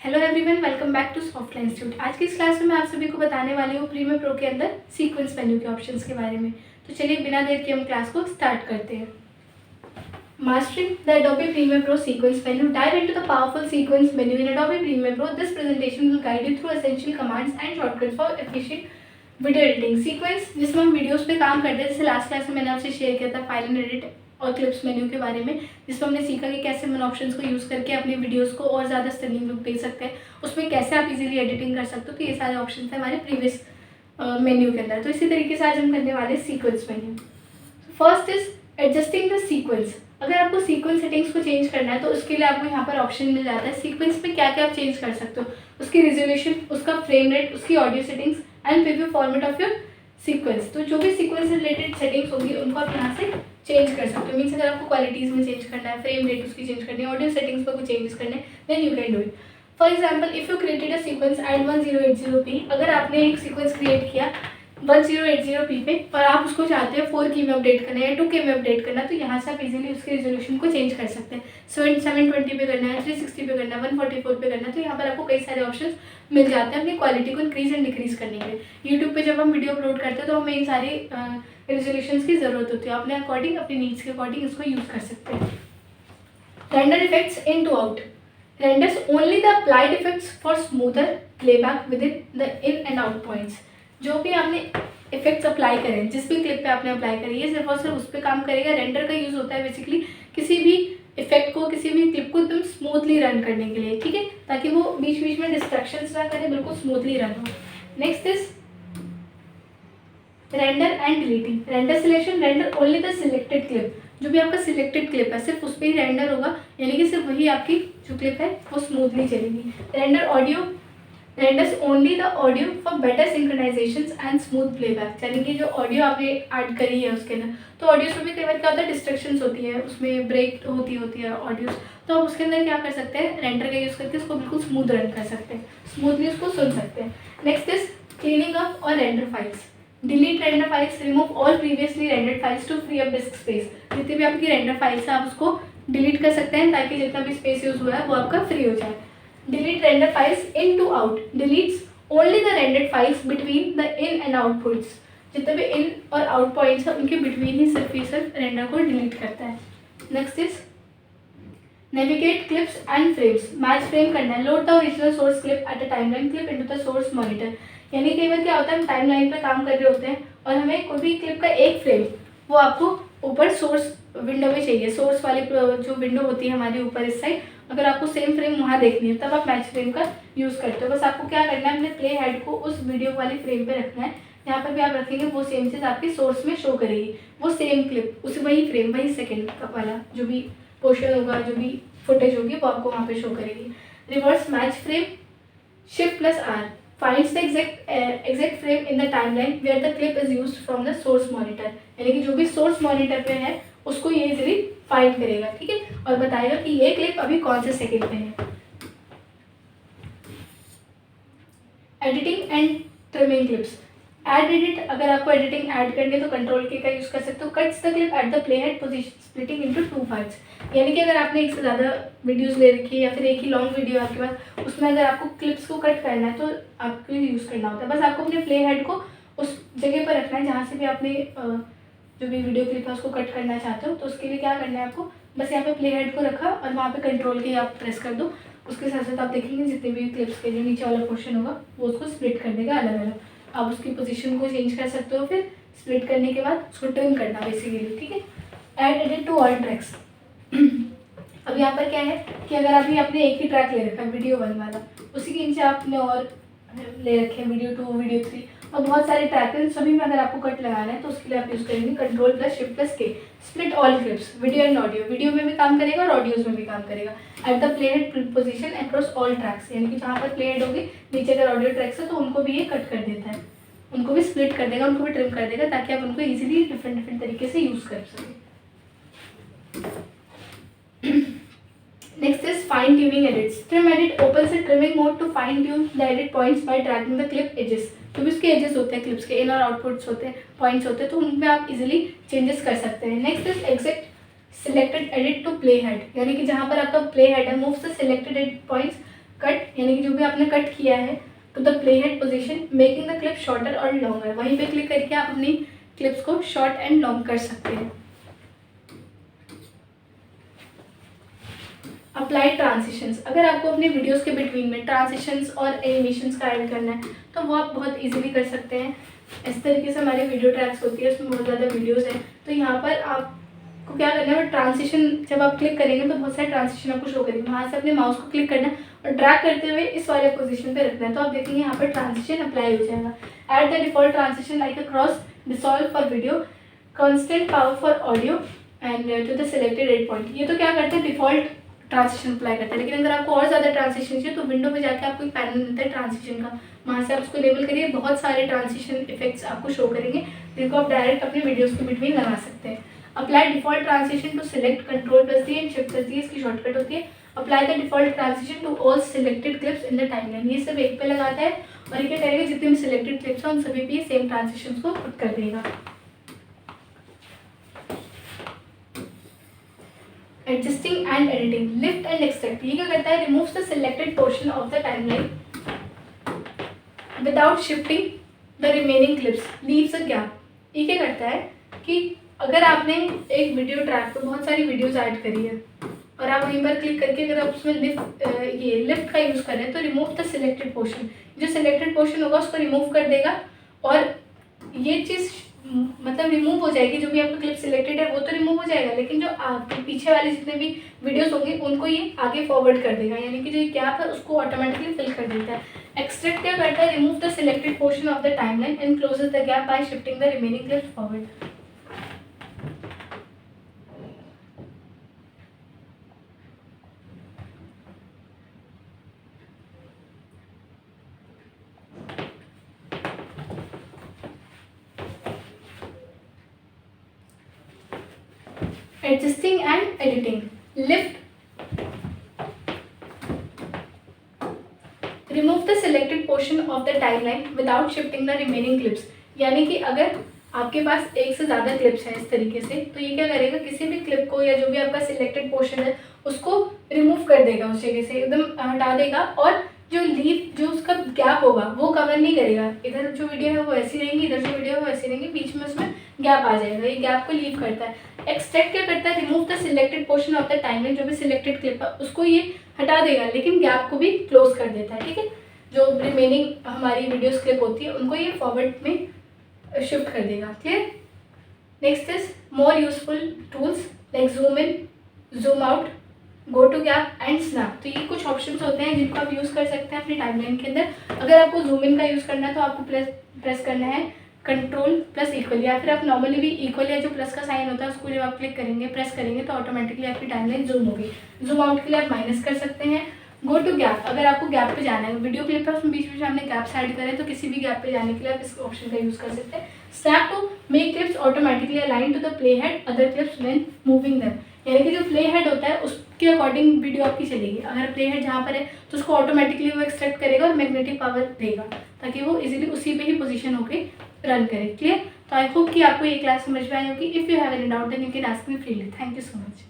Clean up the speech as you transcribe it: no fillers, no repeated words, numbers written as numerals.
Hello everyone, welcome back to Softline Institute. आज की इस क्लास में मैं आप सभी को बताने वाली हूँ प्रीमियर प्रो के अंदर सीक्वेंस मेन्यू के ऑप्शंस के बारे में। तो चलिए बिना देर के हम क्लास को स्टार्ट करते हैं। Mastering the Adobe Premiere Pro sequence menu, dive into the powerful sequence menu in Adobe Premiere Pro. This presentation will guide you through essential commands and shortcuts for efficient video editing. Sequence जिसमें हम videos पे काम करते हैं, जैसे last class में मैंने आपसे शेयर किया था फाइल एंड एडिट और क्लिप्स मेन्यू के बारे में, जिसमें हमने सीखा कि कैसे हम ऑप्शंस को यूज़ करके अपने वीडियोस को और ज़्यादा स्टनिंग लुक दे सकते हैं, उसमें कैसे आप इजीली एडिटिंग कर सकते हो। तो ये सारे ऑप्शन थे हमारे प्रीवियस मेन्यू के अंदर। तो इसी तरीके से आज हम करने वाले sequence menu. First is adjusting the sequence. अगर आपको सीक्वेंस सेटिंग्स को चेंज करना है तो उसके लिए आपको यहाँ पर ऑप्शन मिल जाता है सीक्वेंस में क्या क्या आप चेंज कर सकते हो, उसकी रेजोल्यूशन, उसका फ्रेम रेट, उसकी audio settings and preview format of your sequence. तो जो भी सीक्वेंस से रिलेटेड सेटिंग्स होंगी उनको आप यहाँ से चेंज कर सकते हो। मीन्स अगर आपको क्वालिटीज़ में चेंज करना है, फ्रेम रेट उसकी चेंज करनी है, ऑडियो सेटिंग्स पर कुछ चेंजेस करने, then you can do it. For example, if you created a sequence at 1080p, अगर आपने एक सीक्वेंस क्रिएट किया 1080p पे और आप उसको चाहते हैं 4K में अपडेट करना है या 2K में अपडेट करना, तो यहाँ से आप इजीली उसके रेजोल्यूशन को चेंज कर सकते हैं। 720 पे करना है, 360 पे करना है, 144 पे करना है, तो यहाँ पर आपको कई सारे ऑप्शंस मिल जाते हैं अपनी क्वालिटी को इंक्रीज एंड डिक्रीज करने के लिए। यूट्यूब पे जब हम वीडियो अपलोड करते हैं तो हमें इन सारी रेजोल्यूशंस की ज़रूरत होती है। अपने अकॉर्डिंग, अपनी नीड्स के अकॉर्डिंग इसको यूज़ कर सकते हैं। Render effects in to out renders only the applied effects for smoother playback within the in and out points। जो भी आपने इफेक्ट्स अप्लाई करें, जिस भी क्लिप पे आपने अप्लाई करी है, सिर्फ और सिर्फ उस पर काम करेगा। रेंडर का यूज़ होता है बेसिकली किसी भी इफेक्ट को, किसी भी क्लिप को एकदम स्मूथली रन करने के लिए, ठीक है, ताकि वो बीच बीच में डिस्ट्रैक्शंस ना करे, बिल्कुल स्मूथली रन हो। Next is render and deleting. Render selection, render only the selected clip. जो भी आपका सिलेक्टेड क्लिप है सिर्फ उस पर ही रेंडर होगा, यानी कि सिर्फ वही आपकी जो क्लिप है वो स्मूथली चलेगी। Render audio, renders only the audio for better synchronisations and smooth playback. यानी कि जो ऑडियो आपने ऐड करी है उसके अंदर, तो ऑडियोज में भी कई बार क्या होता है, डिस्ट्रक्शंस होती है, उसमें ब्रेक होती है ऑडियोज, तो आप उसके अंदर क्या कर सकते हैं, रेंडर का यूज़ करके उसको बिल्कुल स्मूथ रन कर सकते हैं, स्मूथली उसको सुन सकते हैं। नेक्स्ट इज क्लीनिंग अप और render files. Delete render files, remove all previously rendered files to free up disk space. जितनी भी आपकी रेंडर फाइल्स है आप उसको डिलीट कर सकते हैं ताकि जितना भी स्पेस यूज हुआ है वो आपका फ्री हो जाए। Delete render files in to out, deletes only the rendered files between the in and out points. जितने भी इन और आउट पॉइंट्स हैं उनके बिटवीन ही सिर्फ रेंडर को डिलीट करता है। Next is navigate clips and frames. Match frame करना है, load the original source clip at a timeline clip into the source monitor. यानी कई बार क्या होता है, हम टाइमलाइन पे काम कर रहे होते हैं और हमें कोई भी क्लिप का एक फ्रेम वो आपको ऊपर सोर्स विंडो में चाहिए। सोर्स वाली जो विंडो होती है हमारी ऊपर इस साइड, अगर आपको सेम फ्रेम वहाँ देखनी है तब आप मैच फ्रेम का यूज़ करते हो। बस आपको क्या करना है, अपने प्ले हेड को उस वीडियो वाली फ्रेम पे रखना है, यहाँ पर भी आप रखेंगे वो सेम चीज़ आपके सोर्स में शो करेगी, वो सेम क्लिप, उस वही फ्रेम, वही सेकेंड का वाला जो भी पोर्शन होगा, जो भी फुटेज होगी वो आपको वहाँ पे शो करेगी। Reverse match frame, Shift+R finds the exact frame in the timeline where the clip is used from the source monitor। यानी कि जो भी सोर्स मॉनिटर पे है उसको ये इजीली फाइंड करेगा, ठीक है, और बताएगा कि ये क्लिप अभी कौन से सेकंड पे है। Editing and trimming clips. Add edit, अगर आपको एडिटिंग ऐड करनी है तो कंट्रोल के का यूज़ कर सकते हो। Cuts the clip at the play head position splitting into 2 parts. यानी कि अगर आपने एक से ज़्यादा वीडियोस ले रखी है या फिर एक ही लॉन्ग वीडियो आपके पास, उसमें अगर आपको क्लिप्स को कट करना है तो आपको यूज़ करना होता है। बस आपको अपने प्ले हेड को उस जगह पर रखना है जहाँ से भी आपने जो भी वीडियो क्लिप है उसको कट करना चाहते हो। तो उसके लिए क्या करना है, आपको बस यहाँ पे प्ले हेड को रखा और वहाँ पे कंट्रोल के आप प्रेस कर दो। उसके साथ साथ आप देखेंगे जितने भी क्लिप्स के जो नीचे वाला पोर्शन होगा वो उसको स्प्लिट कर देगा अलग अलग। आप उसकी पोजीशन को चेंज कर सकते हो, फिर स्प्लिट करने के बाद उसको ट्रिम करना बेसिकली, ठीक है। Add edit to all tracks. अब यहाँ पर क्या है कि अगर अभी आपने एक ही ट्रैक ले रखा है वीडियो 1 वाला, उसी के नीचे आपने और ले रखे हैं वीडियो 2, वीडियो 3 और बहुत सारे ट्रैक हैं, सभी में अगर आपको कट लगाना है तो उसके लिए आप यूज़ करेंगे Ctrl+Shift+K। Split all clips, video and audio, video में भी काम करेगा और ऑडियोज में भी काम करेगा। At the play head position across all tracks, यानी कि जहाँ पर प्ले हेड होगी नीचे अगर ऑडियो ट्रैक्स है तो उनको भी ये कट कर देता है, उनको भी स्प्लिट कर देगा, उनको भी ट्रिम कर देगा ताकि आप उनको ईजिली डिफरेंट तरीके से यूज़ कर सकें। Next is fine tuning edits. Trim edit opens the trimming mode to fine tune the edit points by dragging the clip edges। जो भी उसके एजेस होते हैं क्लिप्स के, इन और आउटपुट्स होते हैं, पॉइंट्स होते हैं, तो उनमें आप इजीली चेंजेस कर सकते हैं। Next is extend selected edit to play head, यानी कि जहाँ पर आपका प्ले हेड है moves the selected edit points cut यानी कि जो भी आपने कट किया है to the play head position, making the clip shorter or longer. वहीं पे क्लिक करके आप अपनी क्लिप्स को शॉर्ट एंड लॉन्ग कर सकते हैं। अप्लाई ट्रांजिशंस, अगर आपको अपने वीडियोस के बिटवीन में ट्रांजिशंस और एनिमेशंस का ऐड करना है तो वो आप बहुत इजीली कर सकते हैं। इस तरीके से हमारी वीडियो ट्रैक्स होती है, उसमें बहुत ज़्यादा वीडियोस हैं, तो यहाँ पर आपको क्या करना है, वो ट्रांजिशन जब आप क्लिक करेंगे तो बहुत सारे ट्रांजिशन आपको शो करेंगे। वहाँ से अपने माउस को क्लिक करना है और ड्रैग करते हुए इस वाले पोजीशन पे रखना है, तो आप देखेंगे यहाँ पर ट्रांजिशन अप्लाई हो जाएगा। Add the default transition like a cross dissolve for video, constant power for audio and to the selected edit point. ये तो क्या करते हैं, डिफॉल्ट ट्रांजिशन अप्लाई करता है। लेकिन अगर आपको और ज़्यादा ट्रांजिशन चाहिए तो विंडो में जाकर आपको एक पैनल मिलता है ट्रांजिशन का, वहाँ से आप उसको लेबल करिए, बहुत सारे ट्रांजिशन इफेक्ट्स आपको शो करेंगे जिनको आप डायरेक्ट अपने वीडियोस के बिटवीन लगा सकते हैं। Apply default transition to select, कंट्रोल+D एंड शिफ्ट+D इसकी शॉर्टकट होती है। Apply the default transition to all selected clips in the timeline, ये सब एक पे लगाता है और ये क्या करेगा, जितने भी सिलेक्टेड क्लिप्स हैं उन सभी पे सेम ट्रांजिशन को पुट कर देगा। Adjusting and editing, lift and extract, ये क्या करता है, removes the selected portion of the timeline without shifting the remaining clips, leaves a gap. ये क्या करता है कि अगर आपने एक वीडियो ट्रैक पर बहुत सारी वीडियोस ऐड करी है और आप वहीं पर क्लिक करके अगर आप उसमें लिफ्ट का यूज़ कर रहे हैं तो रिमूव द सिलेक्टेड पोर्शन, जो सिलेक्टेड पोर्शन होगा उसको रिमूव कर देगा और ये चीज़ मतलब रिमूव हो जाएगी। जो भी आपका क्लिप सिलेक्टेड है वो तो रिमूव हो जाएगा, लेकिन जो आपके पीछे वाले जितने भी वीडियोस होंगे उनको ये आगे फॉरवर्ड कर देगा, यानी कि जो ये गैप है उसको ऑटोमेटिकली फिल कर देता है। एक्सट्रैक्ट क्या करता है, remove the selected portion of the timeline and closes the gap by shifting the remaining clips forward. Adjusting and editing, lift, remove the selected portion of the timeline without shifting the remaining clips, यानी कि अगर आपके पास एक से ज़्यादा clips हैं इस तरीके से तो ये क्या करेगा, किसी भी क्लिप को या जो भी आपका सिलेक्टेड पोर्शन है उसको रिमूव कर देगा, उस जगह से एकदम हटा देगा और जो लीव जो उसका गैप होगा वो कवर नहीं करेगा। इधर जो वीडियो है वो ऐसी रहेंगी, इधर जो वीडियो है वो ऐसी रहेंगी, बीच में उसमें गैप आ जाएगा, ये गैप को लीव करता है। एक्सट्रैक्ट क्या करता है, remove the selected portion of the timeline, जो भी सिलेक्टेड क्लिप है उसको ये हटा देगा लेकिन गैप को भी क्लोज कर देता है। ठीक है, जो रिमेनिंग हमारी वीडियोस क्लिप होती है उनको ये फॉरवर्ड में शिफ्ट कर देगा। Clear. Next is more useful tools like zoom in, zoom out, go to gap and snap. तो ये कुछ ऑप्शंस होते हैं जिनको आप यूज़ कर सकते हैं अपनी टाइमलाइन के अंदर। अगर आपको जूम इन का यूज़ करना है तो आपको प्रेस करना है कंट्रोल+इक्वल, या फिर आप नॉर्मली भी इक्वल या जो प्लस का साइन होता है उसको जब आप क्लिक करेंगे प्रेस करेंगे तो ऑटोमेटिकली आपकी टाइमलाइन जूम होगी। जूम आउट के लिए आप माइनस कर सकते हैं। गो टू गैप, अगर आपको गैप पे जाना है, वीडियो क्लिप है उसमें बीच बीच में हमने गैप्स ऐड करें तो किसी भी गैप पे जाने के लिए आप इस ऑप्शन का यूज़ कर सकते हैं। Snap to make clips automatically align to the play head other clips when moving them, यानी कि जो प्ले हेड होता है उसके अकॉर्डिंग वीडियो आपकी चलेगी। अगर प्ले हेड जहाँ पर है तो उसको ऑटोमेटिकली वो एक्सट्रैक्ट करेगा और मैग्नेटिक पावर देगा ताकि वो इजीली उसी पे ही पोजीशन होकर रन करे। क्लियर। तो आई होप कि आपको ये क्लास समझ में आई होगी। If you have any doubt then you can ask me freely. Thank you so much.